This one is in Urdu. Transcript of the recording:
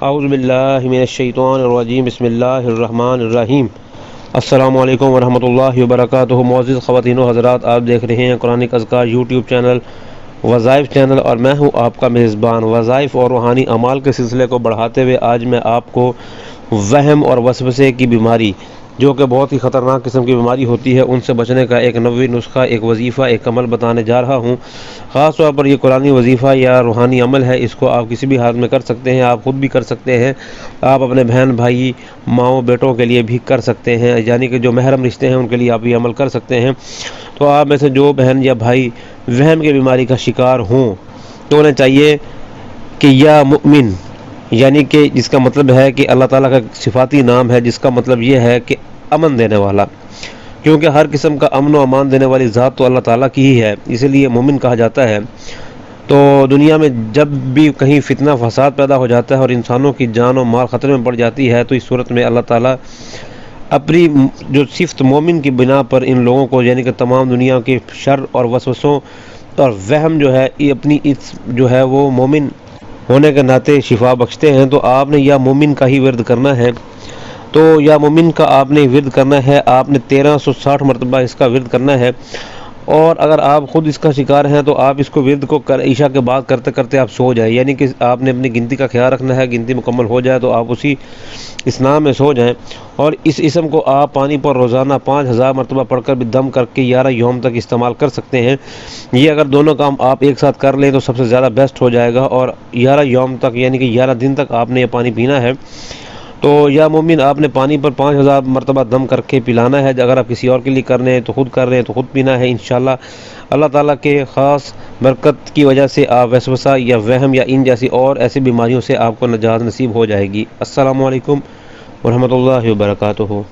اعوذ باللہ من الشیطان الرجیم بسم اللہ الرحمن الرحیم۔ السلام علیکم ورحمۃ اللہ وبرکاتہ۔ معزز خواتین و حضرات، آپ دیکھ رہے ہیں قرآن اذکار یوٹیوب چینل، وظائف چینل، اور میں ہوں آپ کا میزبان۔ وظائف اور روحانی اعمال کے سلسلے کو بڑھاتے ہوئے آج میں آپ کو وہم اور وسوسے کی بیماری، جو کہ بہت ہی خطرناک قسم کی بیماری ہوتی ہے، ان سے بچنے کا ایک نبوی نسخہ، ایک وظیفہ، ایک عمل بتانے جا رہا ہوں۔ خاص طور پر یہ قرآنی وظیفہ یا روحانی عمل ہے، اس کو آپ کسی بھی حال میں کر سکتے ہیں، آپ خود بھی کر سکتے ہیں، آپ اپنے بہن بھائی ماؤں بیٹوں کے لیے بھی کر سکتے ہیں، یعنی کہ جو محرم رشتے ہیں ان کے لیے آپ یہ عمل کر سکتے ہیں۔ تو آپ میں سے جو بہن یا بھائی وہم کی بیماری کا شکار ہوں تو انہیں چاہیے کہ یا مؤمن، یعنی کہ جس کا مطلب ہے کہ اللہ تعالیٰ کا صفاتی نام ہے، جس کا مطلب یہ ہے کہ امن دینے والا، کیونکہ ہر قسم کا امن و امان دینے والی ذات تو اللہ تعالیٰ کی ہی ہے، اسی لیے مومن کہا جاتا ہے۔ تو دنیا میں جب بھی کہیں فتنہ فساد پیدا ہو جاتا ہے اور انسانوں کی جان و مال خطرے میں پڑ جاتی ہے، تو اس صورت میں اللہ تعالیٰ اپنی جو صفت مومن کی بنا پر ان لوگوں کو، یعنی کہ تمام دنیا کے شر اور وسوسوں اور وہم جو ہے، یہ اپنی اس جو ہے وہ مومن ہونے کے ناطے شفا بخشتے ہیں۔ تو آپ نے یا مومن کا ہی ورد کرنا ہے، تو یا مومن کا آپ نے ورد کرنا ہے، آپ نے 1360 مرتبہ اس کا ورد کرنا ہے۔ اور اگر آپ خود اس کا شکار ہیں تو آپ اس کو ورد کو عشاء کے بعد کرتے کرتے آپ سو جائیں، یعنی کہ آپ نے اپنی گنتی کا خیال رکھنا ہے، گنتی مکمل ہو جائے تو آپ اسی اسنام میں سو جائیں، اور اس اسم کو آپ پانی پر روزانہ 5000 مرتبہ پڑھ کر بھی دم کر کے 11 یوم تک استعمال کر سکتے ہیں۔ یہ اگر دونوں کام آپ ایک ساتھ کر لیں تو سب سے زیادہ بیسٹ ہو جائے گا، اور 11 یوم تک یعنی کہ 11 دن تک آپ نے یہ پانی پینا ہے۔ تو یا مومن آپ نے پانی پر 5000 مرتبہ دم کر کے پلانا ہے، اگر آپ کسی اور کے لیے کر رہے ہیں تو خود کر رہے ہیں تو خود پینا ہے۔ انشاءاللہ اللہ تعالیٰ کے خاص برکت کی وجہ سے آپ وسوسہ یا وہم یا ان جیسی اور ایسی بیماریوں سے آپ کو نجات نصیب ہو جائے گی۔ السلام علیکم ورحمۃ اللہ وبرکاتہ۔